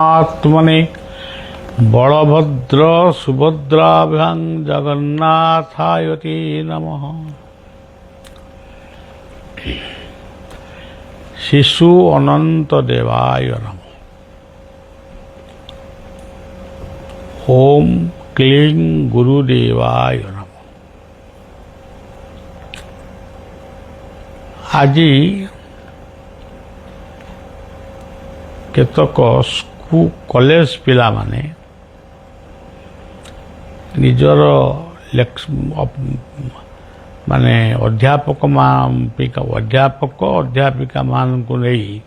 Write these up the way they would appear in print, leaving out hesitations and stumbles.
आत्मने बलभद्र सुभद्राभ्यां जगन्नाथायते नमः। शिशु अनंत देवाय नमः। ओम क्लीं गुरुदेवाय नमः। आज केतक कॉलेज पिला माने निजर माने अध्यापक अध्यापिका मान को नहीं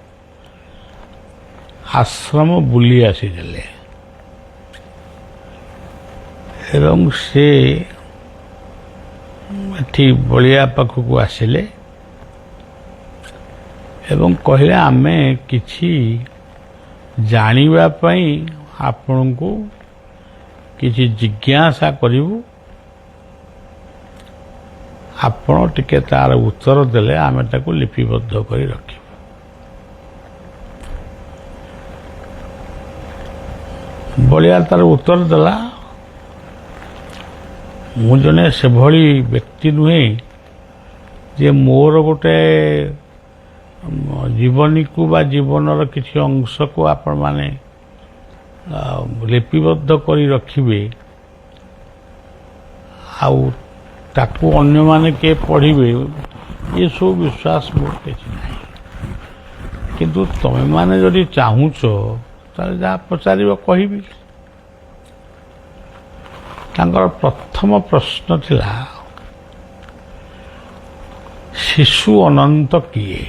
आश्रम बुली आसीदेले एवं से बलिया पाखक आसिले एवं कहले आमे किछि जानिबा पई आपण को किछि जिज्ञासा करिवु आपण टिके तार उत्तर देले आमे ताको लिपिबद्ध करी रखिबु। बलिया तार उत्तर देला मु जने से भली व्यक्ति नुहे जे मोर गोटे जीवनी को बा जीवनर किसी अंश को आपण माने लिपिबद्ध करी रखिबे आउ ताकू अन्य माने के पढ़िबे ये सब विश्वास मोर किछि नाही। किंतु तमे माने जदि चाहुचो ताले जा पचारिबो कहिबी। तांकर प्रथम प्रश्न थिला शिशु अनंत किए।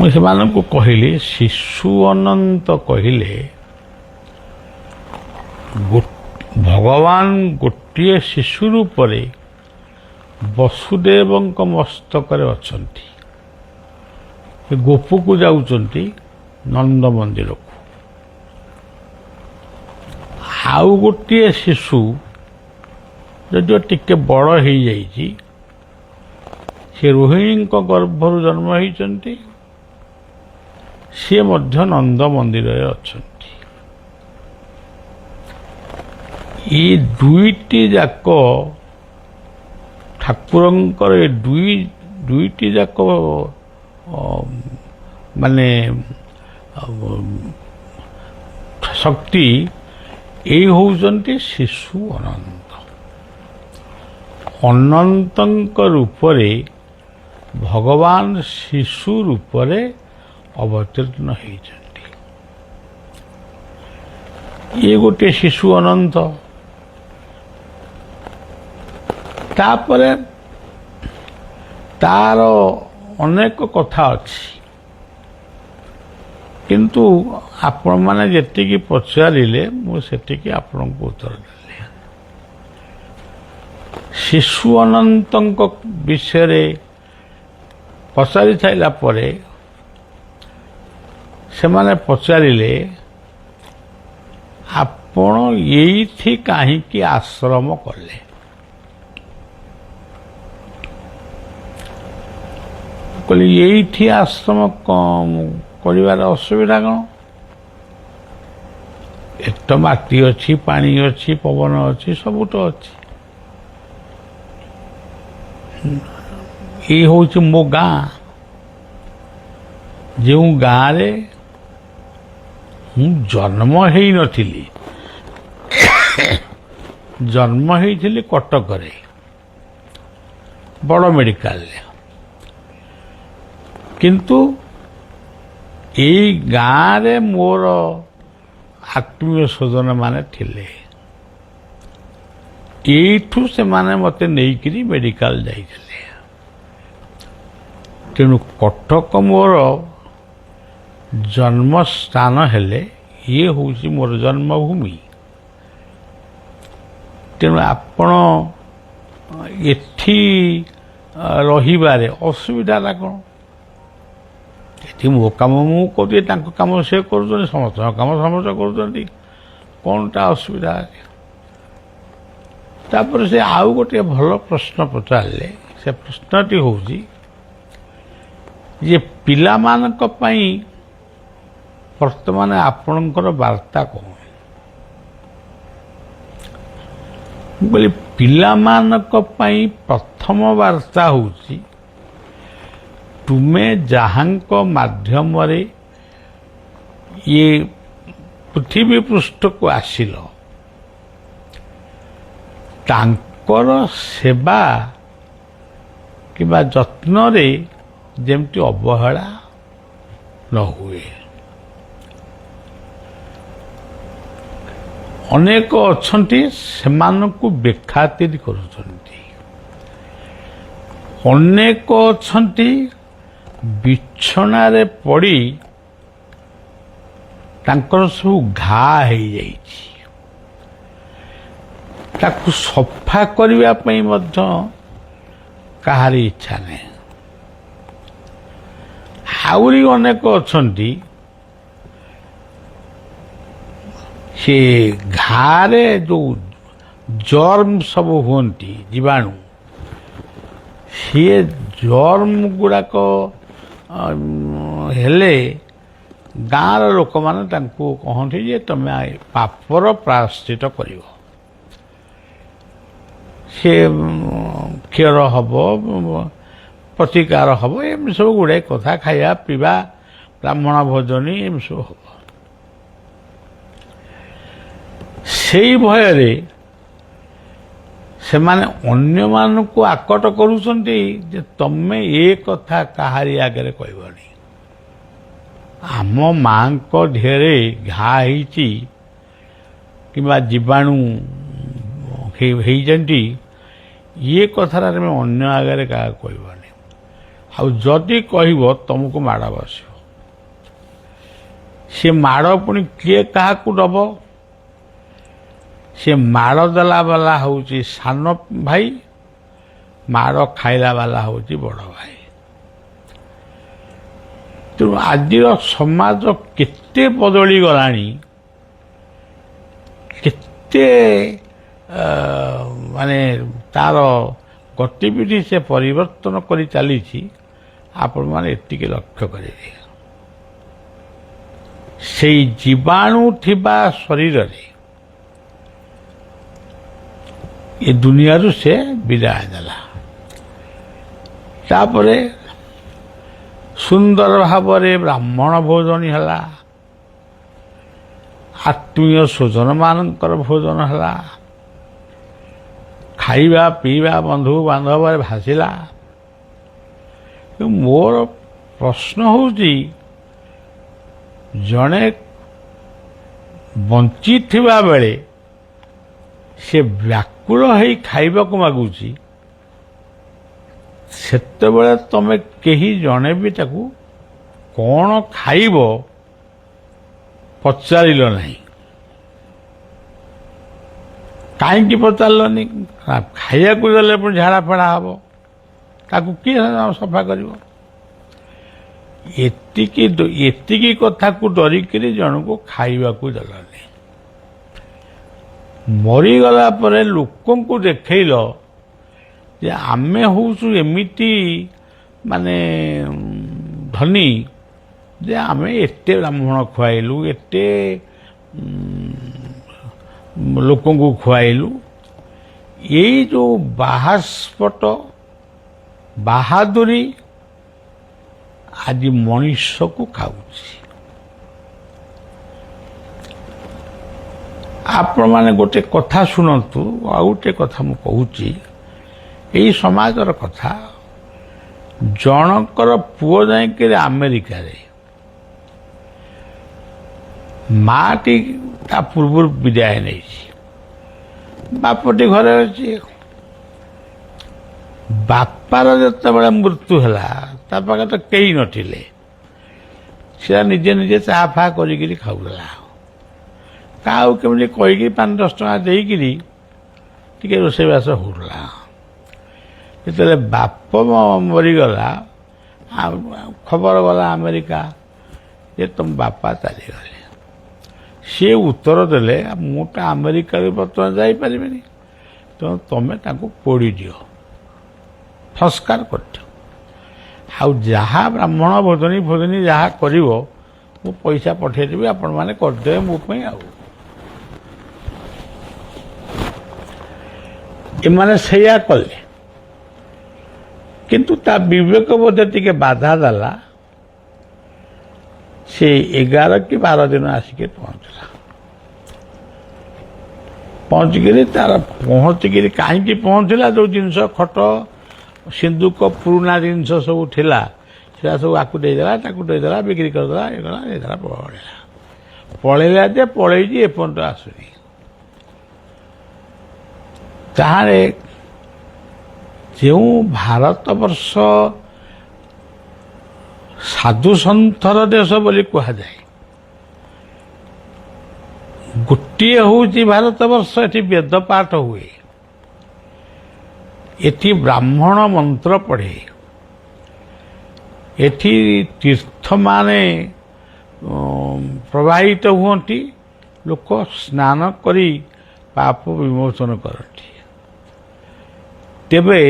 मुझे को कहली शिशु अनंत कहले भगवान गोटे शिशु रूप वसुदेव मस्तक अच्छी गोप को जाऊँच नंद मंदिर को आउ गोटे शिशु जो टिके बड़ हो जाइए से रोहिणी गर्भर जन्म होती सी मध्य नंद मंदिर अच्छी। ये दुईटी जाक ठाकुरंकर दुईटी जाक माने शक्ति ये होउचंती शिशु अनंत अनंतंक रूपरे भगवान शिशु रूपरे अवतीर्ण होइचंती। ये गोटे शिशु अनंत तापरे तार अनेक कथा अच्छी किंतु आपण माने जेतिकी पचारिले मु सेतिकी आपण को उत्तर देले। शिशु अनंतंक विषय पचारि थाइला परे से माने पचारिले आपण एइथि काहीकि आश्रम कले। कहले एइथि आश्रम करिवार असुविधा कौन एक तो माटी अच्छी पानी अच्छी पवन अच्छी सब तो अच्छी ये हूँ मो गाँ जो गाँव रे जन्म ही नथिली जन्म ही कटक रे बड़ मेडिकल किंतु यही गाँव रे मोर आत्मीय स्वजन माने थिले एठू से माने मते नेइकरी मेडिकल जाइथिले तेणु कटक मोर जन्म स्थान हेले ये हूँ मोर जन्मभूमि। तेणु आपण एठी रहिबारे असुविधा कौन ये मो कम मु करी कम से कर समस्त कम समस्त कर कौनटा असुविधा। तापर से आउ गोटे भल प्रश्न पचारे से प्रश्नटी हूँ ଯେ ପିଲାମାନଙ୍କ ପାଇଁ ବର୍ତ୍ତମାନ ଆପଣଙ୍କର ବାର୍ତ୍ତା କ'ଣ? ମୁଁ କହିଲି ପିଲାମାନଙ୍କ ପାଇଁ ପ୍ରଥମ ବାର୍ତ୍ତା ହେଉଛି ତୁମେ ଯାହାଙ୍କ ମାଧ୍ୟମରେ ଇଏ ପୃଥିବୀ ପୃଷ୍ଠକୁ ଆସିଲ ତାଙ୍କର ସେବା କିମ୍ବା ଯତ୍ନରେ ଯେମିତି ଅବହେଳା ନ ହୁଏ। ଅନେକ ଅଛନ୍ତି ସେମାନଙ୍କୁ ବେଖାତିର କରୁଛନ୍ତି, ଅନେକ ଅଛନ୍ତି ବିଛଣାରେ ପଡ଼ି ତାଙ୍କର ସବୁ ଘା ହେଇଯାଇଛି, ତାକୁ ସଫା କରିବା ପାଇଁ ମଧ୍ୟ କାହାରି ଇଚ୍ଛା ନାହିଁ। ଆହୁରି ଅନେକ ଅଛନ୍ତି ସେ ଘାରେ ଯେଉଁ ଜର୍ମ ସବୁ ହୁଅନ୍ତି ଜୀବାଣୁ, ସିଏ ଜର୍ମ ଗୁଡ଼ାକ ହେଲେ ଗାଁର ଲୋକମାନେ ତାଙ୍କୁ କହନ୍ତି ଯେ ତମେ ପାପର ପ୍ରାୟଶ୍ଚିତ କରିବ। ସେ କ୍ଷୀର ହବ, ପ୍ରତିକାର ହବ, ଏମିତି ସବୁ ଗୁଡ଼ାଏ କଥା, ଖାଇବା ପିଇବା, ବ୍ରାହ୍ମଣ ଭୋଜନୀ ଏମିତି ସବୁ ହବ। ସେଇ ଭୟରେ ସେମାନେ ଅନ୍ୟମାନଙ୍କୁ ଆକଟ କରୁଛନ୍ତି ଯେ ତମେ ଏ କଥା କାହାରି ଆଗରେ କହିବନି। ଆମ ମାଙ୍କ ଦେହରେ ଘା ହେଇଛି କିମ୍ବା ଜୀବାଣୁ ହେଇଛନ୍ତି, ଇଏ କଥାଟା ତମେ ଅନ୍ୟ ଆଗରେ କାହାକୁ କହିବନି। ଆଉ ଯଦି କହିବ ତମକୁ ମାଡ଼ ବସିବ। ସେ ମାଡ଼ ପୁଣି କିଏ କାହାକୁ ଦବ? ସେ ମାଡ଼ ଦେଲା ବାଲା ହେଉଛି ସାନ ଭାଇ, ମାଡ଼ ଖାଇଲା ବାଲା ହେଉଛି ବଡ଼ ଭାଇ। ତେଣୁ ଆଜିର ସମାଜ କେତେ ବଦଳି ଗଲାଣି, କେତେ ମାନେ ତାର ଗତିବିଧି ସେ ପରିବର୍ତ୍ତନ କରି ଚାଲିଛି, ଆପଣମାନେ ଏତିକି ଲକ୍ଷ୍ୟ କରିବେ। ସେଇ ଜୀବାଣୁ ଥିବା ଶରୀରରେ ଏ ଦୁନିଆରୁ ସେ ବିଦାୟ ଦେଲା। ତାପରେ ସୁନ୍ଦର ଭାବରେ ବ୍ରାହ୍ମଣ ଭୋଜନ ହେଲା, ଆତ୍ମୀୟ ସ୍ୱଜନମାନଙ୍କର ଭୋଜନ ହେଲା, ଖାଇବା ପିଇବା ବନ୍ଧୁ ବାନ୍ଧବରେ ଭାସିଲା। ମୋର ପ୍ରଶ୍ନ ହେଉଛି, ଜଣେ ବଞ୍ଚିଥିବା ବେଳେ ସେ ବ୍ୟାକୁଳ ହେଇ ଖାଇବାକୁ ମାଗୁଛି, ସେତେବେଳେ ତମେ କେହି ଜଣେ ବି ତାକୁ କ'ଣ ଖାଇବ ପଚାରିଲ ନାହିଁ। କାହିଁକି ପଚାରିଲନି? ଖାଇବାକୁ ଦେଲେ ପୁଣି ଝାଡ଼ା ଫାଡ଼ା ହବ, ତାକୁ କିଏ ସଫା କରିବ? ଏତିକି କଥାକୁ ଡରିକିରି ଜଣକୁ ଖାଇବାକୁ ଦେଲନି। ମରିଗଲା ପରେ ଲୋକଙ୍କୁ ଦେଖେଇଲ ଯେ ଆମେ ହେଉଛୁ ଏମିତି ମାନେ ଧନୀ ଯେ ଆମେ ଏତେ ବ୍ରାହ୍ମଣ ଖୁଆଇଲୁ, ଏତେ ଲୋକଙ୍କୁ ଖୁଆଇଲୁ। ଏଇ ଯେଉଁ ବାହାସ୍ପଟ ବାହାଦୁରୀ ଆଜି ମଣିଷକୁ ଖାଉଛି। ଆପଣମାନେ ଗୋଟେ କଥା ଶୁଣନ୍ତୁ, ଆଉ ଗୋଟେ କଥା ମୁଁ କହୁଛି, ଏଇ ସମାଜର କଥା। ଜଣଙ୍କର ପୁଅ ଯାଇକରି ଆମେରିକାରେ, ମାଟି ତା ପୂର୍ବରୁ ବିଦାୟ ନେଇଛି, ବାପଟି ଘରେ ଅଛି। ବାପାର ଯେତେବେଳେ ମୃତ୍ୟୁ ହେଲା, ତା ପାଖରେ ତ କେହି ନଥିଲେ, ସେ ନିଜେ ନିଜେ ଚାହା ଫା କରିକିରି ଖାଉଥିଲା। କାହାକୁ କେମିତି କହିକି 5-10 ଟଙ୍କା ଦେଇକିରି ଟିକେ ରୋଷେଇବାସ ହେଉଥିଲା। ଯେତେବେଳେ ବାପ ମରିଗଲା, ଖବର ଗଲା ଆମେରିକା ଯେ ତମ ବାପା ଚାଲିଗଲେ। ସିଏ ଉତ୍ତର ଦେଲେ, ମୁଁ ତ ଆମେରିକାରେ ବର୍ତ୍ତମାନ ଯାଇପାରିବିନି, ତେଣୁ ତମେ ତାଙ୍କୁ ପୋଡ଼ି ଦିଅ, ସଂସ୍କାର କରିଦିଅ। ଆଉ ଯାହା ବ୍ରାହ୍ମଣ ଭୋଜନୀ ଯାହା କରିବ ମୁଁ ପଇସା ପଠେଇଦେବି, ଆପଣମାନେ କରିଦେବେ ମୋ ପାଇଁ। ଆଉ ଏମାନେ ସେଇଆ କଲେ, କିନ୍ତୁ ତା ବିବେକ ବୋଧେ ଟିକେ ବାଧା ଦେଲା। ସେ 11 କି 12 ଦିନ ଆସିକି ପହଞ୍ଚିଲା। ପହଞ୍ଚିକିରି କାହିଁକି ପହଞ୍ଚିଲା? ଯେଉଁ ଜିନିଷ ଖଟ ସିନ୍ଦୁକ ପୁରୁଣା ଜିନିଷ ସବୁ ଥିଲା ସେଟା ସବୁ ଆକୁ ଦେଇଦେଲା, ତାକୁ ଦେଇଦେଲା, ବିକ୍ରି କରିଦେଲା, ଦେଇଦେଲା, ପଳେଇଲା ଯେ ପଳେଇଛି, ଏପର୍ଯ୍ୟନ୍ତ ଆସୁନି। ତାହେଲେ ଯେଉଁ ଭାରତବର୍ଷ ସାଧୁସନ୍ଥର ଦେଶ ବୋଲି କୁହାଯାଏ, ଗୋଟିଏ ହେଉଛି ଭାରତବର୍ଷ, ଏଠି ବେଦ ପାଠ ହୁଏ, ଏଠି ବ୍ରାହ୍ମଣ ମନ୍ତ୍ର ପଢ଼େ, ଏଠି ତୀର୍ଥମାନେ ପ୍ରବାହିତ ହୁଅନ୍ତି, ଲୋକ ସ୍ନାନ କରି ପାପ ବିମୋଚନ କରନ୍ତି। ତେବେ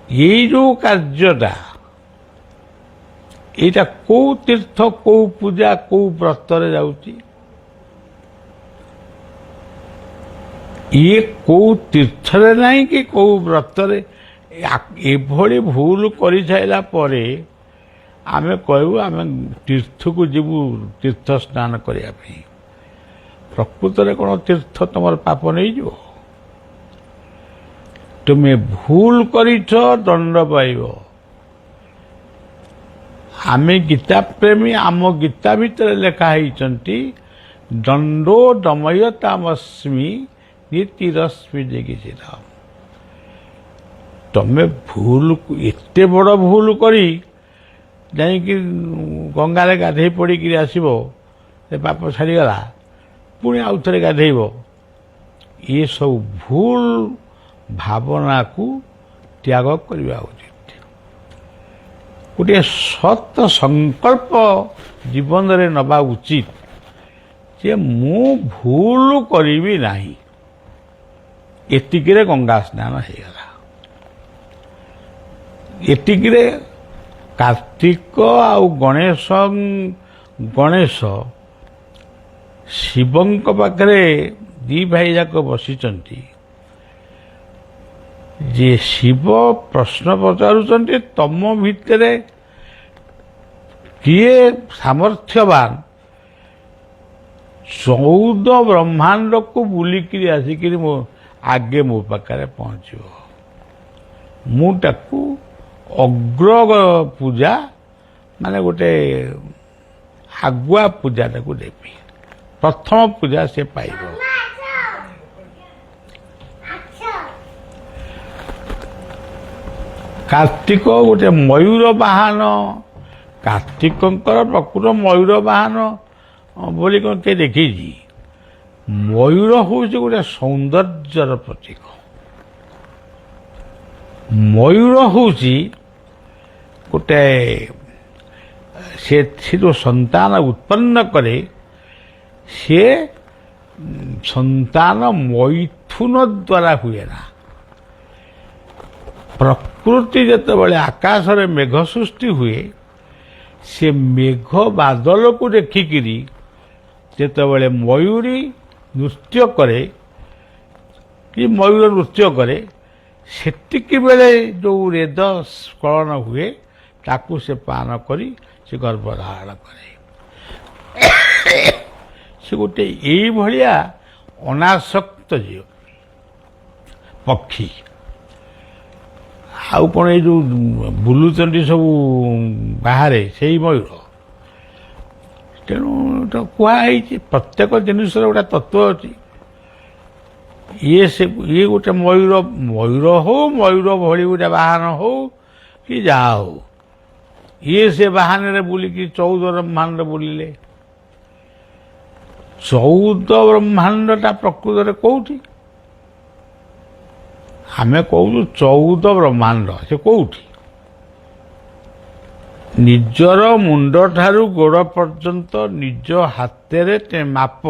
ଏଇ ଯେଉଁ କାର୍ଯ୍ୟଟା, ଏଇଟା କୋଉ ତୀର୍ଥ, କୋଉ ପୂଜା, କୋଉ ବ୍ରତରେ ଯାଉଛି? ଇଏ କୋଉ ତୀର୍ଥରେ ନାହିଁ କି କୋଉ ବ୍ରତରେ। ଏଭଳି ଭୁଲ କରିସାରିଲା ପରେ ଆମେ କହିବୁ ଆମେ ତୀର୍ଥକୁ ଯିବୁ ତୀର୍ଥ ସ୍ନାନ କରିବା ପାଇଁ। ପ୍ରକୃତରେ କ'ଣ ତୀର୍ଥ ତମର ପାପ ନେଇଯିବ? ତୁମେ ଭୁଲ କରିଛ, ଦଣ୍ଡ ପାଇବ। ଆମେ ଗୀତା ପ୍ରେମୀ, ଆମ ଗୀତା ଭିତରେ ଲେଖା ହେଇଛନ୍ତି ଦଣ୍ଡୋ ଦମୟତାମସ୍ମି ନୀତିରଶ୍ମି ଜିଗିଷିର। ତମେ ଭୁଲ, ଏତେ ବଡ଼ ଭୁଲ କରି ଯାଇକି ଗଙ୍ଗାରେ ଗାଧେଇ ପଡ଼ିକିରି ଆସିବ, ସେ ପାପ ଛାଡ଼ିଗଲା, ପୁଣି ଆଉ ଥରେ ଗାଧେଇବ। ଏସବୁ ଭୁଲ ଭାବନାକୁ ତ୍ୟାଗ କରିବା ଉଚିତ। ଗୋଟିଏ ସତ୍ ସଂକଳ୍ପ ଜୀବନରେ ନେବା ଉଚିତ ଯେ ମୁଁ ଭୁଲ କରିବି ନାହିଁ। ଏତିକିରେ ଗଙ୍ଗା ସ୍ନାନ ହେଇଗଲା। ଏତିକିରେ କାର୍ତ୍ତିକ ଆଉ ଗଣେଶ ଶିବଙ୍କ ପାଖରେ ଦି ଭାଇ ଯାକ ବସିଛନ୍ତି ଯେ ଶିବ ପ୍ରଶ୍ନ ପଚାରୁଛନ୍ତି ତମ ଭିତରେ କିଏ ସାମର୍ଥ୍ୟବାନ 14 ବ୍ରହ୍ମାଣ୍ଡକୁ ବୁଲିକିରି ଆସିକିରି ଆଗେ ମୋ ପାଖରେ ପହଞ୍ଚିବ। ମୁଁ ତାକୁ ଅଗ୍ର ପୂଜା, ମାନେ ଗୋଟେ ଆଗୁଆ ପୂଜା ତାକୁ ଦେବି, ପ୍ରଥମ ପୂଜା ସେ ପାଇବ। କାର୍ତ୍ତିକ ଗୋଟେ ମୟୂର ବାହନ, କାର୍ତ୍ତିକଙ୍କର ପ୍ରକୃତ ମୟୂର ବାହନ ବୋଲି କ'ଣ କିଏ ଦେଖିଛି? ମୟୂର ହେଉଛି ଗୋଟେ ସୌନ୍ଦର୍ଯ୍ୟର ପ୍ରତୀକ। ମୟୂର ହେଉଛି ଗୋଟେ, ସେଥିରୁ ସନ୍ତାନ ଉତ୍ପନ୍ନ କରେ, ସେ ସନ୍ତାନ ମୈଥୁନ ଦ୍ୱାରା ହୁଏ ନା। ପ୍ରକୃତି ଯେତେବେଳେ ଆକାଶରେ ମେଘ ସୃଷ୍ଟି ହୁଏ, ସେ ମେଘ ବାଦଲକୁ ଦେଖିକିରି ଯେତେବେଳେ ମୟୂରୀ ନୃତ୍ୟ କରେ କି ମୟୂର ନୃତ୍ୟ କରେ, ସେତିକି ବେଳେ ଯେଉଁ ରେଦ ସ୍ଖଳନ ହୁଏ ତାକୁ ସେ ପାନ କରି ସେ ଗର୍ଭଧାରଣ କରେ। ସେ ଗୋଟେ ଏଇଭଳିଆ ଅନାସକ୍ତ ଝିଅ ପକ୍ଷୀ। ଆଉ କ'ଣ ଏଇ ଯେଉଁ ବୁଲୁଛନ୍ତି ସବୁ ବାହାରେ ସେଇ ମୟୂର? ତେଣୁ କୁହାହେଇଛି ପ୍ରତ୍ୟେକ ଜିନିଷର ଗୋଟେ ତତ୍ତ୍ୱ ଅଛି। ଇଏ ଗୋଟେ ମୟୂର ହଉ, ମୟୂର ଭଳି ଗୋଟେ ବାହନ ହଉ କି ଯାହା ହଉ, ଇଏ ସେ ବାହାନରେ ବୁଲିକି 14 ବ୍ରହ୍ମାଣ୍ଡ ବୁଲିଲେ। 14 ବ୍ରହ୍ମାଣ୍ଡଟା ପ୍ରକୃତରେ କୋଉଠି? ଆମେ କହୁଛୁ 14 ବ୍ରହ୍ମାଣ୍ଡ, ସେ କୋଉଠି? ନିଜର ମୁଣ୍ଡଠାରୁ ଗୋଡ଼ ପର୍ଯ୍ୟନ୍ତ ନିଜ ହାତରେ ମାପ।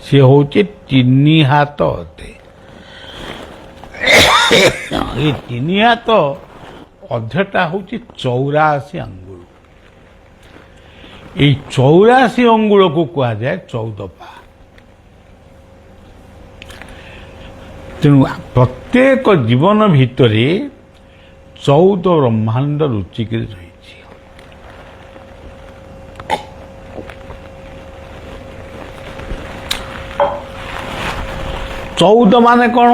ସେ ହେଉଛି 3 ହାତ ଅଟେ। ଏ ତିନି ହାତ ଅଧଟା ହେଉଛି 84 ଆଙ୍ଗୁଳ। এই 84 ଅଙ୍ଗୁଳକୁ କୁହାଯାଏ 14 ପା। ତେଣୁ ପ୍ରତ୍ୟେକ ଜୀବନ ଭିତରେ 14 ବ୍ରହ୍ମାଣ୍ଡ ଲୁଚିକିରି ରହିଛି। ଚଉଦ ମାନେ କ'ଣ?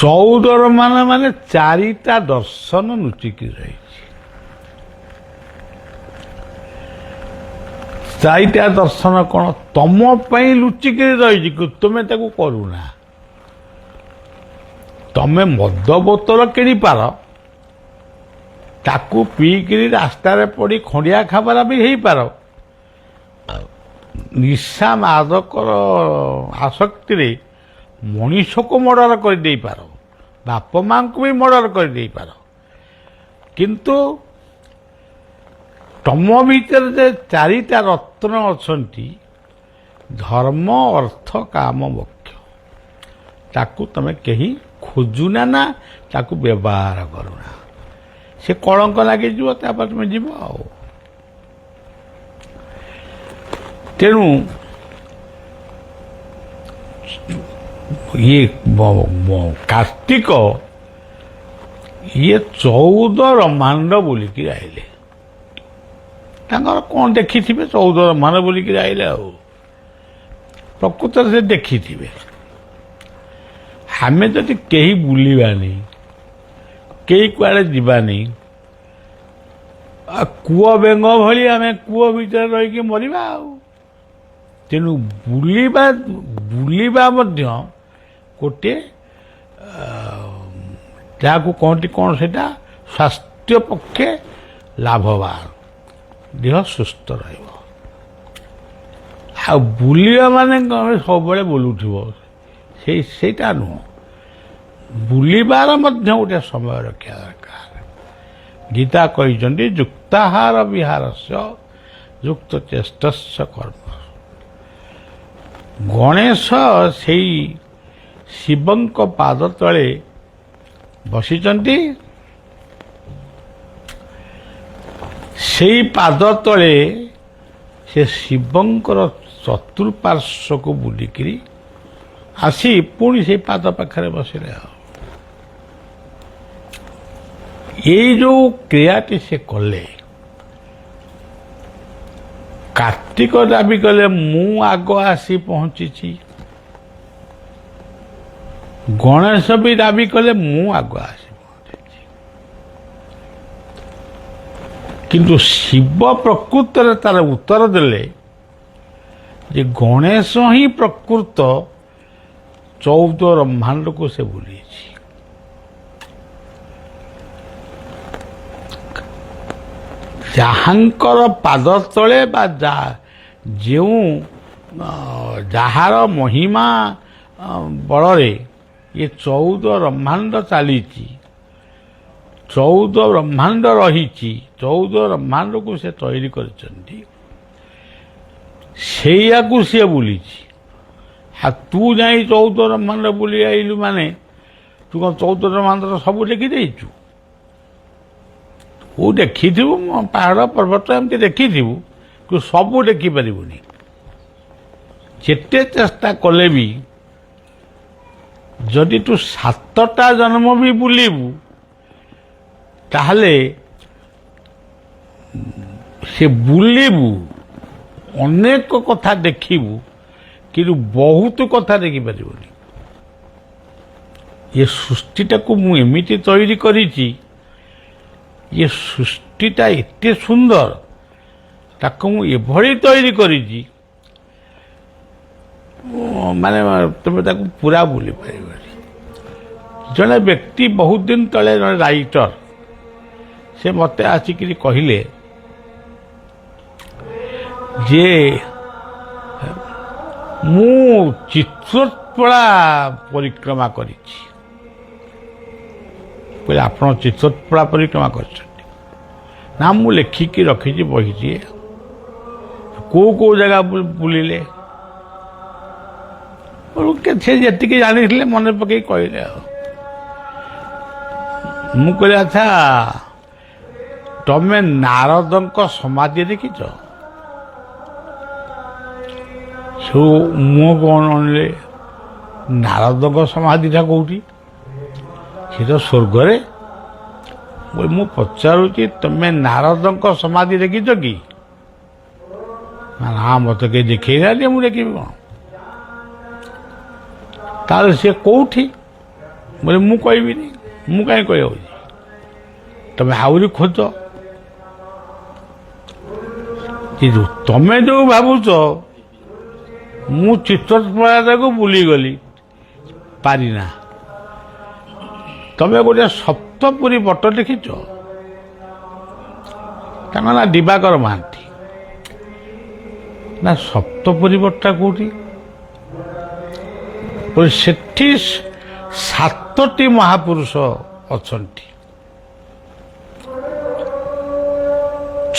14 ମାନେ 4ଟା ଦର୍ଶନ ଲୁଚିକି ରହିଛି। 4ଟା ଦର୍ଶନ କ'ଣ? ତମ ପାଇଁ ଲୁଚିକି ରହିଛି, ତୁମେ ତାକୁ କରୁନା। ତମେ ମଦ ବୋତଲ କିଣିପାର, ତାକୁ ପିଇକିରି ରାସ୍ତାରେ ପଡ଼ି ଖଣ୍ଡିଆ ଖାବରା ବି ହେଇପାର। ନିଶା ମାଦକର ଆସକ୍ତିରେ ମଣିଷକୁ ମର୍ଡର କରିଦେଇପାର, ବାପ ମାଙ୍କୁ ବି ମର୍ଡର କରିଦେଇପାର। କିନ୍ତୁ ତମ ଭିତରେ ଯେ 4ଟା ରତ୍ନ ଅଛନ୍ତି, ଧର୍ମ ଅର୍ଥ କାମ ମୋକ୍ଷ, ତାକୁ ତମେ କେହି ଖୋଜୁନା ନା ତାକୁ ବ୍ୟବହାର କରୁନା। ସେ କଳଙ୍କ ଲାଗିଯିବ, ତାପରେ ତମେ ଯିବ ଆଉ। ତେଣୁ ଇଏ କାର୍ତ୍ତିକ ଇଏ 14 ବ୍ରହ୍ମାଣ୍ଡ ବୁଲିକି ଆଇଲେ। ତାଙ୍କର କ'ଣ ଦେଖିଥିବେ 14 ବ୍ରହ୍ମାଣ୍ଡ ବୁଲିକି ଆଇଲେ। ଆଉ ପ୍ରକୃତରେ ସେ ଦେଖିଥିବେ। ଆମେ ଯଦି କେହି ବୁଲିବାନି, କେହି କୁଆଡ଼େ ଯିବାନି, କୂଅ ବେଙ୍ଗ ଭଳି ଆମେ କୂଅ ଭିତରେ ରହିକି ମରିବା ଆଉ। ତେଣୁ ବୁଲିବା ମଧ୍ୟ ଗୋଟିଏ ଯାହାକୁ କହନ୍ତି କ'ଣ ସେଇଟା ସ୍ୱାସ୍ଥ୍ୟ ପକ୍ଷେ ଲାଭବାନ, ଦେହ ସୁସ୍ଥ ରହିବ। ଆଉ ବୁଲିବା ମାନେ ସବୁବେଳେ ବୁଲୁଥିବ, ସେଇଟା ନୁହଁ। ବୁଲିବାର ମଧ୍ୟ ଗୋଟେ ସମୟ ରଖିବା ଦରକାର। ଗୀତା କହିଛନ୍ତି ଯୁକ୍ତାହାର ବିହାରସ୍ୟ ଯୁକ୍ତ ଚେଷ୍ଟସ୍ୟ କର୍ମ। ଗଣେଶ ସେଇ ଶିବଙ୍କ ପାଦ ତଳେ ବସିଛନ୍ତି। ସେଇ ପାଦ ତଳେ ସେ ଶିବଙ୍କର ଚତୁଃପାର୍ଶ୍ୱକୁ ବୁଲିକିରି ଆସି ପୁଣି ସେଇ ପାଦ ପାଖରେ ବସିଲେ। ଆଉ ଏଇ ଯୋଉ କ୍ରିୟାଟି ସେ କଲେ, କାର୍ତ୍ତିକ ଦାବି କଲେ ମୁଁ ଆଗ ଆସି ପହଞ୍ଚିଛି, ଗଣେଶ ବି ଦାବି କଲେ ମୁଁ ଆଗ ଆସି ପହଞ୍ଚିଛି। କିନ୍ତୁ ଶିବ ପ୍ରକୃତରେ ତାର ଉତ୍ତର ଦେଲେ ଯେ ଗଣେଶ ହିଁ ପ୍ରକୃତ 14 ବ୍ରହ୍ମାଣ୍ଡକୁ ସେ ବୁଲିଛି। ଯାହାଙ୍କର ପାଦ ତଳେ ବା ଯେଉଁ ଯାହାର ମହିମା ବଳରେ ଏ 14 ବ୍ରହ୍ମାଣ୍ଡ ଚାଲିଛି, 14 ବ୍ରହ୍ମାଣ୍ଡ ରହିଛି, 14 ବ୍ରହ୍ମାଣ୍ଡକୁ ସେ ତୈରି କରିଛନ୍ତି, ସେଇଆକୁ ସିଏ ବୁଲିଛି। ଆଉ ତୁ ଯାଇ 14 ବ୍ରହ୍ମାଣ୍ଡ ବୁଲି ଆଇଲୁ ମାନେ ତୁ କ'ଣ 14 ବ୍ରହ୍ମାଣ୍ଡର ସବୁ ଦେଖିଦେଇଛୁ? ତୁ ଦେଖିଥିବୁ ପାହାଡ଼ ପର୍ବତ ଏମିତି ଦେଖିଥିବୁ, ତୁ ସବୁ ଦେଖିପାରିବୁନି। ଯେତେ ଚେଷ୍ଟା କଲେ ବି ଯଦି ତୁ 7ଟା ଜନ୍ମ ବି ବୁଲିବୁ, ତାହେଲେ ସେ ବୁଲିବୁ, ଅନେକ କଥା ଦେଖିବୁ, କିନ୍ତୁ ବହୁତ କଥା ଦେଖିପାରିବୁନି। ଏ ସୃଷ୍ଟିଟାକୁ ମୁଁ ଏମିତି ତୈରି କରିଛି, ଏ ସୃଷ୍ଟିଟା ଏତେ ସୁନ୍ଦର, ତାକୁ ମୁଁ ଏଭଳି ତୈରି କରିଛି ମାନେ ତୁମେ ତାକୁ ପୁରା ବୁଲି ପାରିବନି। ଜଣେ ବ୍ୟକ୍ତି ବହୁତ ଦିନ ତଳେ, ଜଣେ ରାଇଟର, ସେ ମୋତେ ଆସିକିରି କହିଲେ ଯେ ମୁଁ ଚିତ୍ରୋତ୍ପଳା ପରିକ୍ରମା କରିଛି। କହିଲେ ଆପଣ ଚିତ୍ରୋତ୍ପଳା ପରିକ୍ରମା କରିଛନ୍ତି? ନା, ମୁଁ ଲେଖିକି ରଖିଛି ବହିଛି। କୋଉ କୋଉ ଜାଗା ବୁଲିଲେ? ସେ ଯେତିକି ଜାଣିଥିଲେ ମନେ ପକେଇ କହିଲେ ଆଉ। ମୁଁ କହିଲି ଆଚ୍ଛା ତମେ ନାରଦଙ୍କ ସମାଧି ଦେଖିଛ? ସବୁ ମୁହଁ କ'ଣ ଆଣିଲେ, ନାରଦଙ୍କ ସମାଧିଟା କୋଉଠି? ସେ ତ ସ୍ୱର୍ଗରେ। ମୁଁ ପଚାରୁଛି ତମେ ନାରଦଙ୍କ ସମାଧି ଦେଖିଛ କି? ନା ମୋତେ କେହି ଦେଖେଇ ନାହାନ୍ତି, ମୁଁ ଦେଖିବି କ'ଣ? ତାହେଲେ ସିଏ କୋଉଠି? ବୋଲେ ମୁଁ କହିବିନି। ମୁଁ କାହିଁ କହିବାକୁ? ତମେ ଆହୁରି ଖୋଜ। ତମେ ଯୋଉ ଭାବୁଛ ମୁଁ ଚିତ୍ତପ୍ରୟାଗକୁ ବୁଲିଗଲି, ପାରିନା। ତମେ ଗୋଟେ ସପ୍ତପୁରୀ ବଟ ଦେଖିଛ? ତାଙ୍କ ନାଁ ଦିବାକର ମହାନ୍ତି। ନା ସପ୍ତପୁରୀ ବଟଟା କୋଉଠି? ସେଠି 7ଟି ମହାପୁରୁଷ ଅଛନ୍ତି।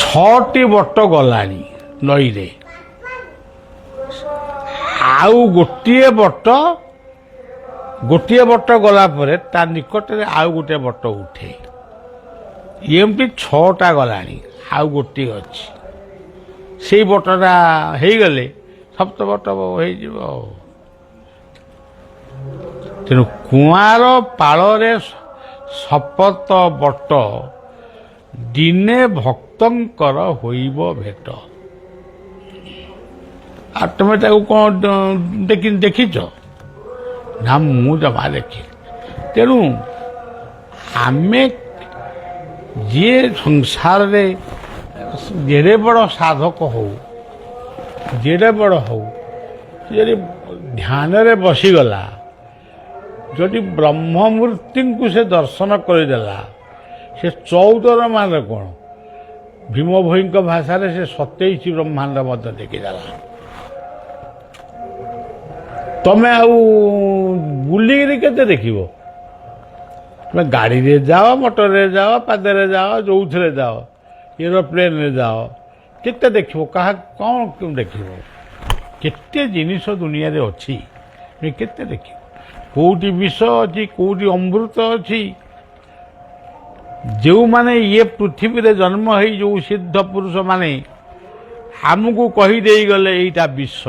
6ଟି ବଟ ଗଲାଣି ନଈରେ, ଆଉ ଗୋଟିଏ ବଟ ଗଲା ପରେ ତା ନିକଟରେ ଆଉ ଗୋଟିଏ ବଟ ଉଠେ। ଏମିତି 6ଟା ଗଲାଣି, ଆଉ ଗୋଟିଏ ଅଛି। ସେଇ ବଟଟା ହେଇଗଲେ ସପ୍ତ ବଟ ହେଇଯିବ ଆଉ। ତେଣୁ କୁଆଁର ପାଳରେ ଶପଥ ବଟ, ଦିନେ ଭକ୍ତଙ୍କର ହୋଇବ ଭେଟ। ଆଉ ତମେ ତାକୁ କ'ଣ ଦେଖିଛ? ନା ମୁଁ ଜମା ଦେଖି। ତେଣୁ ଆମେ ଯିଏ ସଂସାରରେ ଯେଡ଼େ ବଡ଼ ସାଧକ ହଉ, ଯେଡ଼େ ବଡ଼ ହଉ, ଯଦି ଧ୍ୟାନରେ ବସିଗଲା, ଯଦି ବ୍ରହ୍ମମୂର୍ତ୍ତିଙ୍କୁ ସେ ଦର୍ଶନ କରିଦେଲା, ସେ 14ର ମାନେ କ'ଣ? ଭୀମ ଭୋଇଙ୍କ ଭାଷାରେ ସେ 27 ବ୍ରହ୍ମାଣ୍ଡ ମଧ୍ୟ ଦେଖିଦେଲା। ତମେ ଆଉ ବୁଲିକିରି କେତେ ଦେଖିବ? ତମେ ଗାଡ଼ିରେ ଯାଅ, ମଟରରେ ଯାଅ, ପାଦରେ ଯାଅ, ଯୋଉଥିରେ ଯାଅ, ଏରୋପ୍ଲେନ୍ରେ ଯାଅ, କେତେ ଦେଖିବ? କାହା କ'ଣ ଦେଖିବ? କେତେ ଜିନିଷ ଦୁନିଆରେ ଅଛି, କେତେ ଦେଖିବ? କୋଉଠି ବିଷ ଅଛି, କୋଉଠି ଅମୃତ ଅଛି। ଯେଉଁମାନେ ଇଏ ପୃଥିବୀରେ ଜନ୍ମ ହେଇ ଯେଉଁ ସିଦ୍ଧ ପୁରୁଷମାନେ ଆମକୁ କହିଦେଇଗଲେ ଏଇଟା ବିଷ,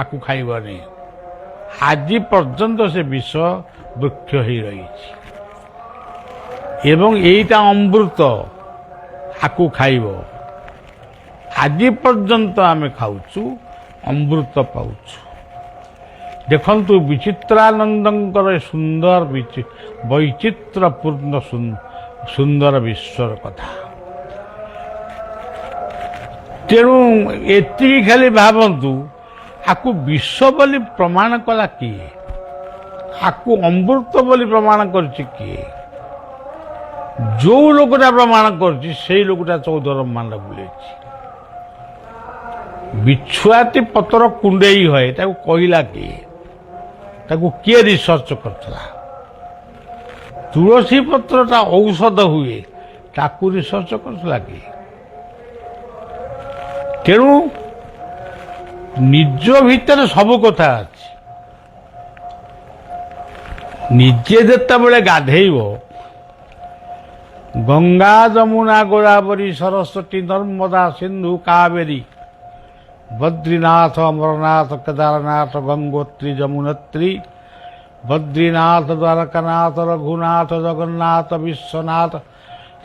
ଆକୁ ଖାଇବନି, ଆଜି ପର୍ଯ୍ୟନ୍ତ ସେ ବିଷ ବୃକ୍ଷ ହେଇ ରହିଛି। ଏବଂ ଏଇଟା ଅମୃତ, ଆକୁ ଖାଇବ, ଆଜି ପର୍ଯ୍ୟନ୍ତ ଆମେ ଖାଉଛୁ, ଅମୃତ ପାଉଛୁ। ଦେଖନ୍ତୁ ବିଚିତ୍ରାନନ୍ଦଙ୍କର ସୁନ୍ଦର ବୈଚିତ୍ର୍ୟପୂର୍ଣ୍ଣ ସୁନ୍ଦର ବିଶ୍ୱର କଥା। ତେଣୁ ଏତିକି ଖାଲି ଭାବନ୍ତୁ, ଆକୁ ବିଷ ବୋଲି ପ୍ରମାଣ କଲା କିଏ? ଆକୁ ଅମୃତ ବୋଲି ପ୍ରମାଣ କରିଛି କିଏ? ଯୋଉ ଲୋକଟା ପ୍ରମାଣ କରୁଛି ସେଇ ଲୋକଟା 14 ବ୍ରହ୍ମାଣ୍ଡ ବୁଲେଇଛି। ବିଛୁଆତି ପତ୍ର କୁଣ୍ଡେଇ ହୁଏ, ତାକୁ କହିଲା କିଏ? ତାକୁ କିଏ ରିସର୍ଚ୍ଚ କରିଥିଲା? ତୁଳସୀ ପତ୍ରଟା ଔଷଧ ହୁଏ, ତାକୁ ରିସର୍ଚ୍ଚ କରିଥିଲା କିଏ? ତେଣୁ ନିଜ ଭିତରେ ସବୁ କଥା ଅଛି। ନିଜେ ଯେତେବେଳେ ଗାଧେଇବ, ଗଙ୍ଗା ଯମୁନା ଗୋଦାବରୀ ସରସ୍ୱତୀ ନର୍ମଦା ସିନ୍ଧୁ କାବେରୀ ବଦ୍ରୀନାଥ ଅମରନାଥ କେଦାରନାଥ ଗଙ୍ଗୋତ୍ରୀ ଯମୁନୋତ୍ରୀ ବଦ୍ରୀନାଥ ଦ୍ୱାରକାନାଥ ରଘୁନାଥ ଜଗନ୍ନାଥ ବିଶ୍ୱନାଥ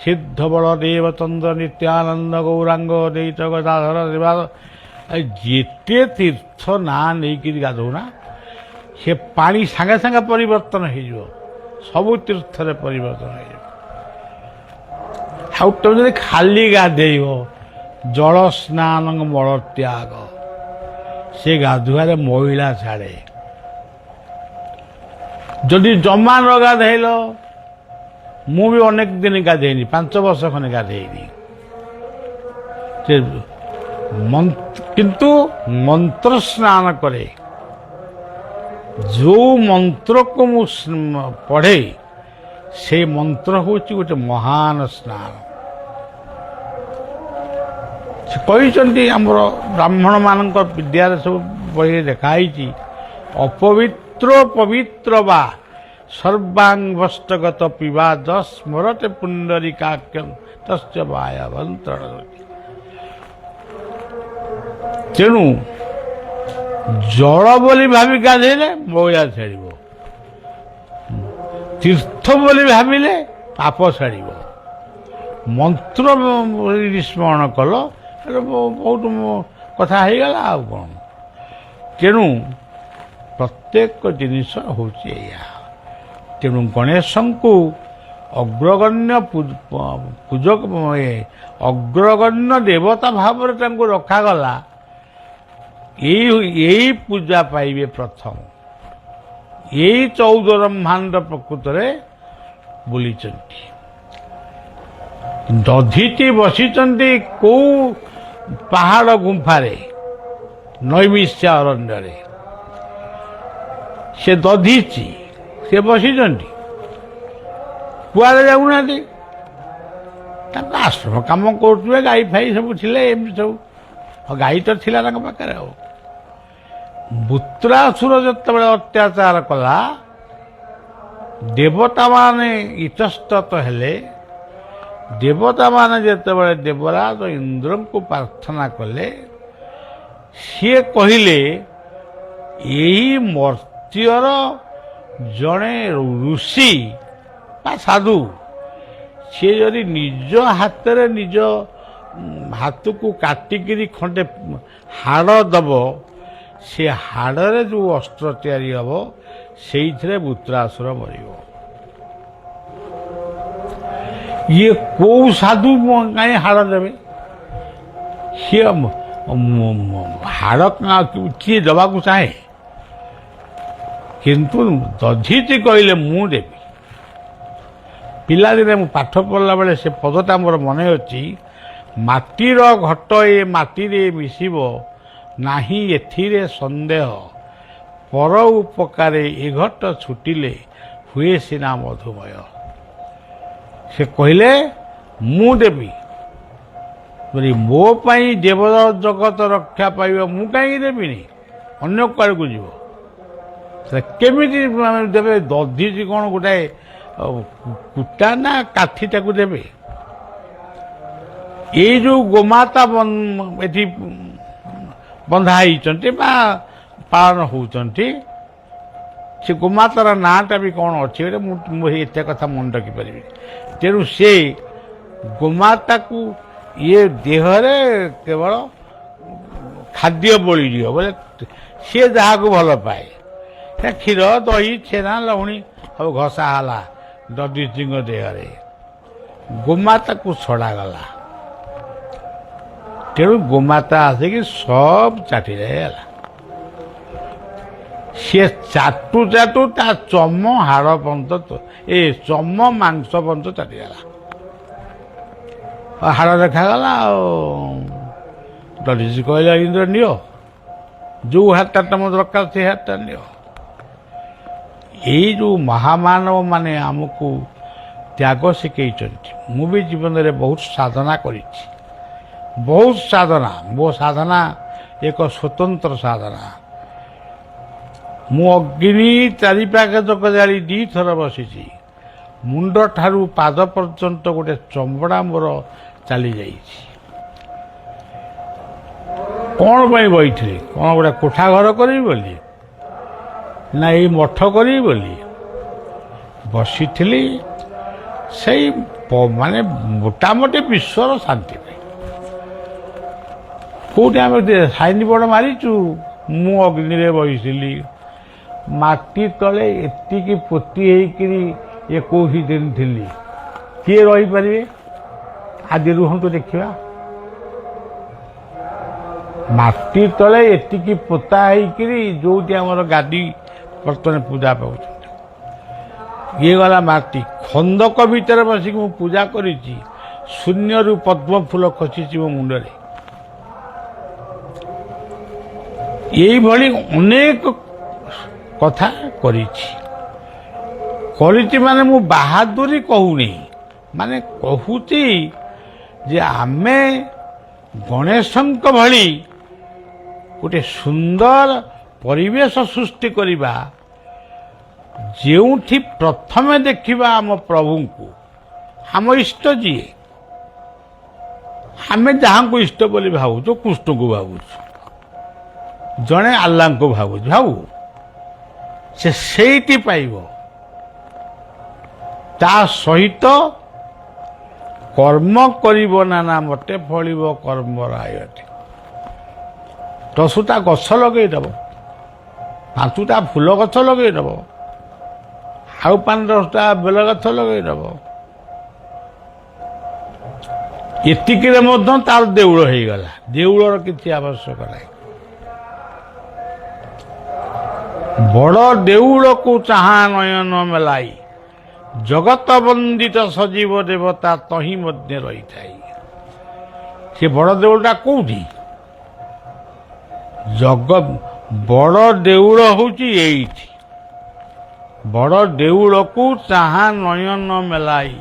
ସିଦ୍ଧ ବଳଦେବ ଚନ୍ଦ୍ର ନିତ୍ୟାନନ୍ଦ ଗୌରାଙ୍ଗ ଦେଇତ ଗଦାଧର ଦେବାଦ, ଯେତେ ତୀର୍ଥ ନାଁ ନେଇକିରି ଗାଧଉନା, ସେ ପାଣି ସାଙ୍ଗେ ସାଙ୍ଗେ ପରିବର୍ତ୍ତନ ହେଇଯିବ। ସବୁ ତୀର୍ଥରେ ପରିବର୍ତ୍ତନ ହେଇଯିବ। ଆଉ ତମେ ଯଦି ଖାଲି ଗାଧେଇବ, ଜଳ ସ୍ନାନ ମଳ ତ୍ୟାଗ, ସେ ଗାଧୁଆରେ ମଇଳା ଛାଡ଼େ। ଯଦି ଜମା ନ ଗାଧେଇଲ, ମୁଁ ବି ଅନେକ ଦିନ ଗାଧେଇନି, 5 ବର୍ଷ ଖଣ୍ଡେ ଗାଧେଇନି, କିନ୍ତୁ ମନ୍ତ୍ର ସ୍ନାନ କରେ। ଯେଉଁ ମନ୍ତ୍ରକୁ ମୁଁ ପଢ଼େ, ସେଇ ମନ୍ତ୍ର ହେଉଛି ଗୋଟେ ମହାନ ସ୍ନାନ। ସେ କହିଛନ୍ତି, ଆମର ବ୍ରାହ୍ମଣମାନଙ୍କ ବିଦ୍ୟାରେ ସବୁ ବହିରେ ଲେଖା ହେଇଛି, ଅପବିତ୍ର ପବିତ୍ର ବା ସର୍ବାଙ୍ଗଷ୍ଟଗତ ପିବାଦ ସ୍ମରତେ ପୁଣ୍ଡରୀକାକ୍ଷଂ ତସ୍ୟ ବାୟବନ୍ତର। ତେଣୁ ଜଳ ବୋଲି ଭାବି ଗାଧେଇଲେ ମଇଳା ଛାଡ଼ିବ, ତୀର୍ଥ ବୋଲି ଭାବିଲେ ପାପ ଛାଡ଼ିବ, ମନ୍ତ୍ର ସ୍ମରଣ କଲ ବହୁତ କଥା ହେଇଗଲା ଆଉ କ'ଣ। ତେଣୁ ପ୍ରତ୍ୟେକ ଜିନିଷ ହେଉଛି ଏଇଆ। ତେଣୁ ଗଣେଶଙ୍କୁ ଅଗ୍ରଗଣ୍ୟ ପୂଜକ ଅଗ୍ରଗଣ୍ୟ ଦେବତା ଭାବରେ ତାଙ୍କୁ ରଖାଗଲା। ଏଇ ପୂଜା ପାଇବେ ପ୍ରଥମ। ଏଇ 14 ବ୍ରହ୍ମାଣ୍ଡ ପ୍ରକୃତରେ ବୁଲିଛନ୍ତି। ଦଧିଟି ବସିଛନ୍ତି କୋଉ ପାହାଡ଼ ଗୁମ୍ଫାରେ, ନୈମିଷ୍ୟ ଅରଣ୍ୟରେ। ସେ ଦଧିଛି, ସେ ବସିଛନ୍ତି, କୁଆଡ଼େ ଯାଉନାହାନ୍ତି। ତାଙ୍କ ଆଶ୍ରମ କାମ କରୁଥିବେ, ଗାଈ ଫାଇ ସବୁ ଥିଲେ, ଏମିତି ସବୁ। ଆଉ ଗାଈ ତ ଥିଲା ତାଙ୍କ ପାଖରେ। ଆଉ ବୃତ୍ରାସୁର ଯେତେବେଳେ ଅତ୍ୟାଚାର କଲା, ଦେବତାମାନେ ଇତସ୍ତତ ହେଲେ। ଦେବତାମାନେ ଯେତେବେଳେ ଦେବରାଜ ଇନ୍ଦ୍ରଙ୍କୁ ପ୍ରାର୍ଥନା କଲେ, ସିଏ କହିଲେ ଏହି ମର୍ତ୍ତ୍ୟର ଜଣେ ଋଷି ବା ସାଧୁ, ସିଏ ଯଦି ନିଜ ହାତରେ ନିଜ ହାତକୁ କାଟିକିରି ଖଣ୍ଡେ ହାଡ଼ ଦବ, ସେ ହାଡ଼ରେ ଯେଉଁ ଅସ୍ତ୍ର ତିଆରି ହେବ, ସେଇଥିରେ ବୃତ୍ରାସୁର ମରିବ। ଇଏ କୋଉ ସାଧୁ କାହିଁ ହାଡ଼ ଦେବେ? ସିଏ ହାଡ଼ କିଏ ଦେବାକୁ ଚାହେଁ? କିନ୍ତୁ ଦଧିଚି କହିଲେ ମୁଁ ଦେବି। ପିଲାଦିନେ ମୁଁ ପାଠ ପଢ଼ିଲା ବେଳେ ସେ ପଦଟା ମୋର ମନେ ଅଛି। ମାଟିର ଘଟ ଏ ମାଟିରେ ମିଶିବ, ନାହିଁ ଏଥିରେ ସନ୍ଦେହ। ପର ଉପକାରେ ଏ ଘଟ ଛୁଟିଲେ, ହୁଏ ସିନା ମଧୁମୟ। ସେ କହିଲେ ମୁଁ ଦେବି, ମୋ ପାଇଁ ଦେବ ଜଗତ ରକ୍ଷା ପାଇବ, ମୁଁ କାହିଁକି ଦେବିନି? ଅନ୍ୟ କୁଆଡ଼କୁ ଯିବ? କେମିତି ଦେବେ? ଦଧିଛି କ'ଣ ଗୋଟାଏ କୁଟା ନା କାଠିଟାକୁ ଦେବେ? ଏଇ ଯେଉଁ ଗୋମାତା ଏଠି ବନ୍ଧା ହେଇଛନ୍ତି ବା ପାଳନ ହେଉଛନ୍ତି, ସେ ଗୋମାତାର ନାଁଟା ବି କ'ଣ ଅଛି ବୋଲେ ମୁଁ ଏତେ କଥା ମନେ ରଖିପାରିବି। ତେଣୁ ସେ ଗୋମାତାକୁ ଇଏ ଦେହରେ କେବଳ ଖାଦ୍ୟ ବଳିଯିବ ବୋଲେ ସିଏ ଯାହାକୁ ଭଲ ପାଏ। କ୍ଷୀର ଦହି ଛେନା ଲହୁଣୀ ସବୁ ଘଷା ହେଲା ଦଧିଚିଙ୍କ ଦେହରେ, ଗୋମାତାକୁ ଛଡ଼ାଗଲା। ତେଣୁ ଗୋମାତା ଆସିକି ସବୁ ଚାଟିରେ ହେଲା। ସିଏ ଚାଟୁ ଚାଟୁ ତା ଚମ ହାଡ଼ ପର୍ଯ୍ୟନ୍ତ, ଚମ ମାଂସ ପର୍ଯ୍ୟନ୍ତ ଚାଟିଗଲା। ହାଡ଼ ଦେଖାଗଲା। ଆଉ ଦଧିଚି କହିଲା ଇନ୍ଦ୍ର ନିଅ, ଯେଉଁ ହାତଟା ତମ ଦରକାର ସେ ହାତଟା ନିଅ। ଏଇ ଯେଉଁ ମହାମାନବ ମାନେ ଆମକୁ ତ୍ୟାଗ ଶିଖେଇଛନ୍ତି। ମୁଁ ବି ଜୀବନରେ ବହୁତ ସାଧନା କରିଛି, ବହୁତ ସାଧନା। ମୋ ସାଧନା ଏକ ସ୍ୱତନ୍ତ୍ର ସାଧନା। ମୁଁ ଅଗ୍ନି ଚାରିପାଖ ଯାକ ଜାଳି 2 ଥର ବସିଛି। ମୁଣ୍ଡ ଠାରୁ ପାଦ ପର୍ଯ୍ୟନ୍ତ ଗୋଟେ ଚମଡ଼ା ମୋର ଚାଲିଯାଇଛି। କ'ଣ ପାଇଁ ବଇଥିଲି? କ'ଣ ଗୋଟେ କୋଠା ଘର କରିବି ବୋଲି ନା ଏଇ ମଠ କରିବି ବୋଲି ବସିଥିଲି? ସେଇ ମାନେ ମୋଟାମୋଟି ବିଶ୍ୱର ଶାନ୍ତି ପାଇଁ। କେଉଁଠି ଆମେ ସାଇନ୍ ବୋର୍ଡ଼ ମାରିଛୁ? ମୁଁ ଅଗ୍ନିରେ ବସିଥିଲି, ମାଟି ତଳେ ଏତିକି ପୋତି ହେଇକିରି ଏ କେଉଁଠି ଦିନ ଥିଲି। କିଏ ରହିପାରିବେ? ଆଜି ରୁହନ୍ତୁ ଦେଖିବା। ମାଟି ତଳେ ଏତିକି ପୋତା ହେଇକିରି ଯେଉଁଠି ଆମର ଗାଦି ବର୍ତ୍ତମାନ ପୂଜା ପାଉଛନ୍ତି, ଇଏ ଗଲା ମାଟି। ଖନ୍ଦକ ଭିତରେ ବସିକି ମୁଁ ପୂଜା କରିଛି, ଶୂନ୍ୟରୁ ପଦ୍ମ ଫୁଲ ଖସିଛି ମୋ ମୁଣ୍ଡରେ। ଏଇଭଳି ଅନେକ କଥା କରିଛି ମାନେ ମୁଁ ବାହାଦୁରୀ କହୁନି, ମାନେ କହୁଛି ଯେ ଆମେ ଗଣେଶଙ୍କ ଭଳି ଗୋଟେ ସୁନ୍ଦର ପରିବେଶ ସୃଷ୍ଟି କରିବା ଯେଉଁଠି ପ୍ରଥମେ ଦେଖିବା ଆମ ପ୍ରଭୁଙ୍କୁ, ଆମ ଇଷ୍ଟ ଯିଏ, ଆମେ ଯାହାଙ୍କୁ ଇଷ୍ଟ ବୋଲି ଭାବୁଛୁ, କୃଷ୍ଣଙ୍କୁ ଭାବୁଛୁ, ଜଣେ ଆଲ୍ଲାଙ୍କୁ ଭାବୁଛୁ, ସେ ସେଇଠି ପାଇବ। ତା ସହିତ କର୍ମ କରିବ ନା ମତେ ଫଳିବ କର୍ମରାୟଟି। ଦଶଟା ଗଛ ଲଗେଇଦେବ, 5ଟା ଫୁଲ ଗଛ ଲଗେଇଦେବ, ଆଉ 5-10ଟା ବେଲ ଗଛ ଲଗେଇଦେବ, ଏତିକିରେ ମଧ୍ୟ ତାର ଦେଉଳ ହେଇଗଲା। ଦେଉଳର କିଛି ଆବଶ୍ୟକ ନାହିଁ। ବଡ଼ ଦେଉଳକୁ ଚାହା ନୟନ ମେଲାଇ, ଜଗତ ବନ୍ଦିତ ସଜୀବ ଦେବତା ତହିଁ ମଧ୍ୟ ରହିଥାଏ। ସେ ବଡ଼ ଦେଉଳଟା କୋଉଠି? ବଡ଼ ଦେଉଳ ହଉଛି ଏଇଠି। ବଡ଼ ଦେଉଳକୁ ଚାହା ନୟନ ମେଲାଇ,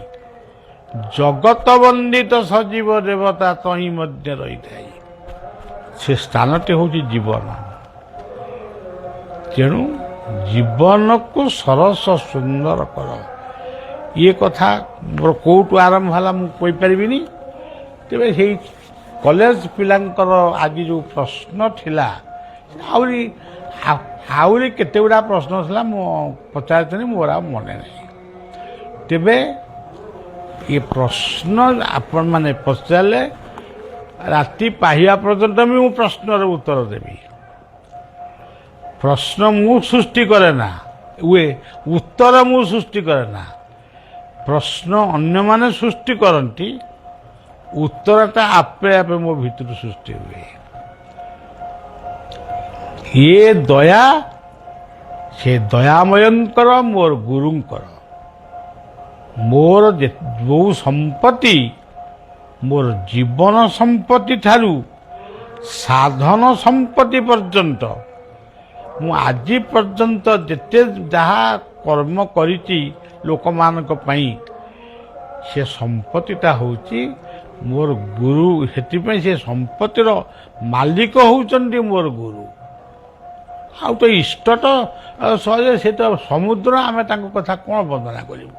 ଜଗତ ବନ୍ଦିତ ସଜୀବ ଦେବତା ତହିଁ ମଧ୍ୟ ରହିଥାଏ। ସେ ସ୍ଥାନଟି ହଉଛି ଜୀବନ। ତେଣୁ ଜୀବନକୁ ସରସ ସୁନ୍ଦର କର। ଇଏ କଥା ମୋର କୋଉଠୁ ଆରମ୍ଭ ହେଲା ମୁଁ କହିପାରିବିନି। ତେବେ ସେଇ କଲେଜ ପିଲାଙ୍କର ଆଜି ଯେଉଁ ପ୍ରଶ୍ନ ଥିଲା, ଆହୁରି କେତେ ଗୁଡ଼ା ପ୍ରଶ୍ନ ଥିଲା, ମୁଁ ପଚାରିଥିଲି, ମୋର ଆଉ ମନେ ନାହିଁ। ତେବେ ଏ ପ୍ରଶ୍ନ ଆପଣମାନେ ପଚାରିଲେ ରାତି ପାହିବା ପର୍ଯ୍ୟନ୍ତ ବି ମୁଁ ପ୍ରଶ୍ନର ଉତ୍ତର ଦେବି। ପ୍ରଶ୍ନ ମୁଁ ସୃଷ୍ଟି କରେ ନା, ଉତ୍ତର ମୁଁ ସୃଷ୍ଟି କରେ ନା। ପ୍ରଶ୍ନ ଅନ୍ୟମାନେ ସୃଷ୍ଟି କରନ୍ତି, ଉତ୍ତରଟା ଆପେ ଆପେ ମୋ ଭିତରୁ ସୃଷ୍ଟି ହୁଏ। ଇଏ ଦୟା, ସେ ଦୟାମୟଙ୍କର, ମୋର ଗୁରୁଙ୍କର। ମୋର ଯେଉଁ ସମ୍ପତ୍ତି, ମୋର ଜୀବନ ସମ୍ପତ୍ତି ଠାରୁ ସାଧନ ସମ୍ପତ୍ତି ପର୍ଯ୍ୟନ୍ତ, ମୁଁ ଆଜି ପର୍ଯ୍ୟନ୍ତ ଯେତେ ଯାହା କର୍ମ କରିଛି ଲୋକମାନଙ୍କ ପାଇଁ, ସେ ସମ୍ପତ୍ତିଟା ହେଉଛି ମୋର ଗୁରୁ। ସେଥିପାଇଁ ସେ ସମ୍ପତ୍ତିର ମାଲିକ ହେଉଛନ୍ତି ମୋର ଗୁରୁ। ଆଉ ତ ଇଷ୍ଟ ତ ସହଜେ, ସେ ତ ସମୁଦ୍ର, ଆମେ ତାଙ୍କ କଥା କ'ଣ ବର୍ଣ୍ଣନା କରିବୁ?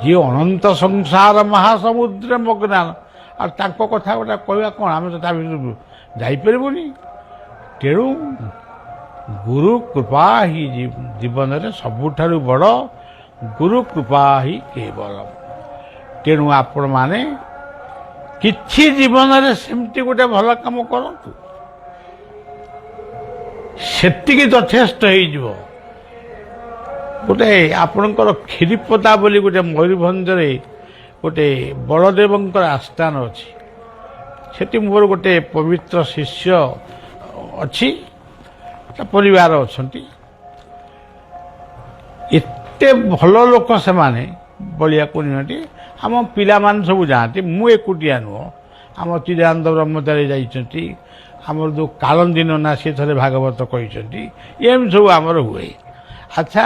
ଯିଏ ଅନନ୍ତ ସଂସାର ମହାସମୁଦ୍ର ମଗ୍ନାନ, ଆଉ ତାଙ୍କ କଥା ଗୋଟେ କହିବା କ'ଣ? ଆମେ ତ ତା ଭିତରୁ ଯାଇପାରିବୁନି। ତେଣୁ ଗୁରୁ କୃପା ହିଁ ଜୀବନରେ ସବୁଠାରୁ ବଡ଼, ଗୁରୁ କୃପା ହିଁ କେବଳ। ତେଣୁ ଆପଣମାନେ କିଛି ଜୀବନରେ ସେମିତି ଗୋଟେ ଭଲ କାମ କରନ୍ତୁ, ସେତିକି ଯଥେଷ୍ଟ ହେଇଯିବ। ଗୋଟେ ଆପଣଙ୍କର କ୍ଷୀରିପଦା ବୋଲି ଗୋଟେ ମୟୂରଭଞ୍ଜରେ ଗୋଟେ ବଳଦେବଙ୍କର ଆସ୍ଥାନ ଅଛି। ସେଠି ମୋର ଗୋଟେ ପବିତ୍ର ଶିଷ୍ୟ ଅଛି, ତା ପରିବାର ଅଛନ୍ତି। ଏତେ ଭଲ ଲୋକ ସେମାନେ, ବଳିଆକୁ ନିଅନ୍ତି। ଆମ ପିଲାମାନେ ସବୁ ଯାଆନ୍ତି, ମୁଁ ଏକୁଟିଆ ନୁହଁ। ଆମ ଚିଦାନନ୍ଦ ବ୍ରହ୍ମଚାରୀ ଯାଇଛନ୍ତି, ଆମର ଯେଉଁ କାଳନ୍ଦୀ ନନା ସିଏ ଥରେ ଭାଗବତ କହିଛନ୍ତି। ଏମିତି ସବୁ ଆମର ହୁଏ। ଆଚ୍ଛା,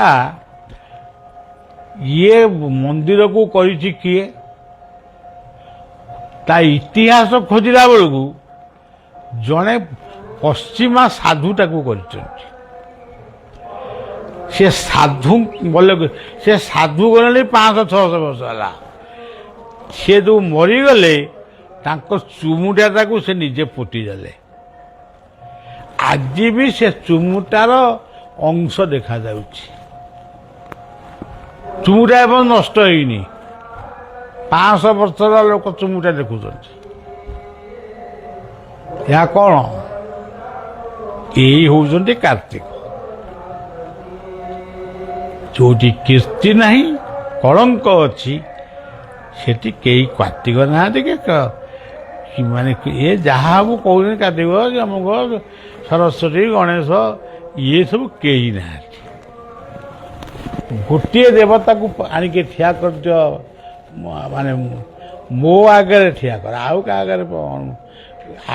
ଇଏ ମନ୍ଦିରକୁ କରିଛି କିଏ? ତା ଇତିହାସ ଖୋଜିଲା ବେଳକୁ ଜଣେ ପଶ୍ଚିମା ସାଧୁ ତାକୁ କରିଛନ୍ତି। ସେ ସାଧୁ ବୋଲେ, ସେ ସାଧୁ ଗଲେଣି 500-600 ବର୍ଷ ହେଲା। ସେ ଯେଉଁ ମରିଗଲେ, ତାଙ୍କ ଚୁମୁଟାଟାକୁ ସେ ନିଜେ ପୋତିଦେଲେ। ଆଜି ବି ସେ ଚୁମୁଟାର ଅଂଶ ଦେଖାଯାଉଛି। ଚୁମୁଟା ଏବଂ ନଷ୍ଟ ହେଇନି। 500 ବର୍ଷର ଲୋକ ଚୁମୁଟା ଦେଖୁଛନ୍ତି। ଏହା କ'ଣ? ଏଇ ହେଉଛନ୍ତି କାର୍ତ୍ତିକ। ଯୋଉଠି କୀର୍ତ୍ତି ନାହିଁ, କଳଙ୍କ ଅଛି, ସେଠି କେହି କାର୍ତ୍ତିକ ନାହାନ୍ତି। ମାନେ ଏ ଯାହା ହବ କହୁଛନ୍ତି କାର୍ତ୍ତିକ, ଅମୁକ, ସରସ୍ୱତୀ, ଗଣେଶ, ଇଏ ସବୁ କେହି ନାହାନ୍ତି। ଗୋଟିଏ ଦେବତାକୁ ଆଣିକି ଠିଆ କରିଦିଅ, ମାନେ ମୋ ଆଗରେ ଠିଆ କର, ଆଉ କାହା ଆଗରେ,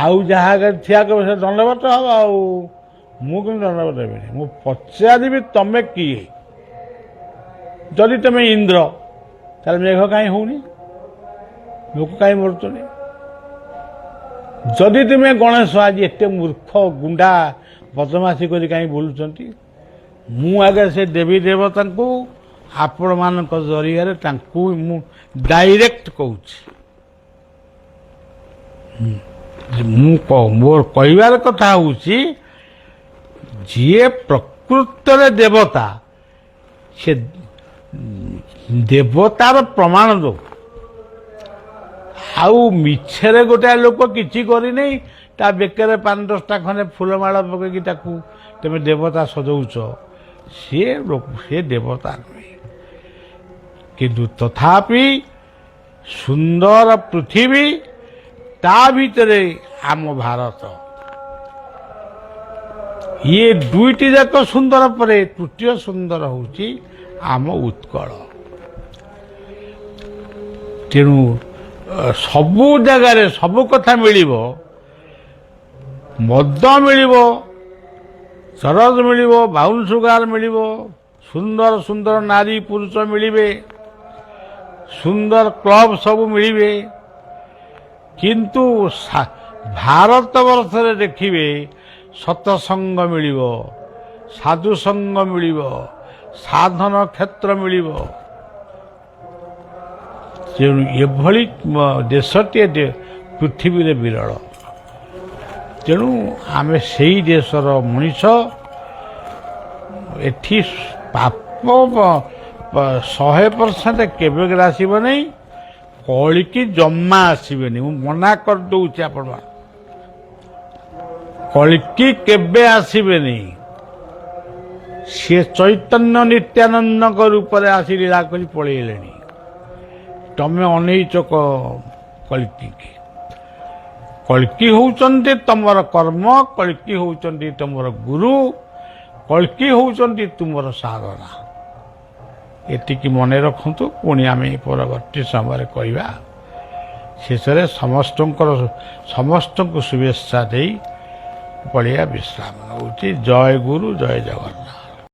ଆଉ ଯାହା ଆଗରେ ଠିଆ କରିବ ସେ ଦଣ୍ଡବତ ହବ। ଆଉ ମୁଁ କିନ୍ତୁ ଦଣ୍ଡବତ ହେବିନି। ମୁଁ ପଚାରିବି ତମେ କିଏ? ଯଦି ତମେ ଇନ୍ଦ୍ର, ତାହେଲେ ମେଘ କାହିଁ ହଉନି? ଲୋକ କାହିଁ ମରୁଛନ୍ତି? ଯଦି ତୁମେ ଗଣେଶ, ଆଜି ଏତେ ମୂର୍ଖ ଗୁଣ୍ଡା ବଦମାସି କରି କାହିଁ ବୁଲୁଛନ୍ତି? ମୁଁ ଆଗେ ସେ ଦେବୀ ଦେବତାଙ୍କୁ ଆପଣମାନଙ୍କ ଜରିଆରେ ତାଙ୍କୁ ମୁଁ ଡାଇରେକ୍ଟ କହୁଛି। ମୋର କହିବାର କଥା ହେଉଛି ଯିଏ ପ୍ରକୃତରେ ଦେବତା ସେ ଦେବତାର ପ୍ରମାଣ ଦଉ। ଆଉ ମିଛରେ ଗୋଟାଏ ଲୋକ କିଛି କରିନି ତା ବେକରେ 5-10ଟା ଖଣ୍ଡେ ଫୁଲମାଳ ପକେଇକି ତାକୁ ତମେ ଦେବତା ସଜଉଛ, ସେ ଦେବତା ନୁହେଁ। କିନ୍ତୁ ତଥାପି ସୁନ୍ଦର ପୃଥିବୀ, ତା ଭିତରେ ଆମ ଭାରତ, ଇଏ ଦୁଇଟି ଯାକ ସୁନ୍ଦର ପରେ ତୃତୀୟ ସୁନ୍ଦର ହେଉଛି ଆମ ଉତ୍କଳ। ତେଣୁ ସବୁ ଜାଗାରେ ସବୁ କଥା ମିଳିବ, ମଦ ମିଳିବ, ଚରସ ମିଳିବ, ବ୍ରାଉନ୍ ସୁଗାର ମିଳିବ, ସୁନ୍ଦର ସୁନ୍ଦର ନାରୀ ପୁରୁଷ ମିଳିବେ, ସୁନ୍ଦର କ୍ଲବ ସବୁ ମିଳିବେ। କିନ୍ତୁ ଭାରତବର୍ଷରେ ଦେଖିବେ ସତସଙ୍ଗ ମିଳିବ, ସାଧୁସଙ୍ଗ ମିଳିବ, ସାଧନ କ୍ଷେତ୍ର ମିଳିବ। ତେଣୁ ଏଭଳି ଦେଶଟିଏ ପୃଥିବୀରେ ବିରଳ। ତେଣୁ ଆମେ ସେଇ ଦେଶର ମଣିଷ। ଏଠି ପାପ 100% କେବେ ଆସିବ ନାହିଁ, କଳିକି ଜମା ଆସିବେନି। ମୁଁ ମନା କରିଦେଉଛି ଆପଣ, କଳିକି କେବେ ଆସିବେନି। ସିଏ ଚୈତନ୍ୟ ନିତ୍ୟାନନ୍ଦଙ୍କ ରୂପରେ ଆସି ଲୀଳା କରି ପଳେଇଲେଣି। ତମେ ଅନେଇଛ କଳିକି। କଳିକି ହେଉଛନ୍ତି ତମର କର୍ମ, କଳିକି ହେଉଛନ୍ତି ତମର ଗୁରୁ, କଳିକି ହେଉଛନ୍ତି ତୁମର ସାଧନା। ଏତିକି ମନେ ରଖନ୍ତୁ। ପୁଣି ଆମେ ପରବର୍ତ୍ତୀ ସମୟରେ କହିବା। ଶେଷରେ ସମସ୍ତଙ୍କୁ ଶୁଭେଚ୍ଛା ଦେଇ ପଡ଼ିଆ ବିଶ୍ରାମ ନେଉଛି। ଜୟ ଗୁରୁ, ଜୟ ଜଗନ୍ନାଥ।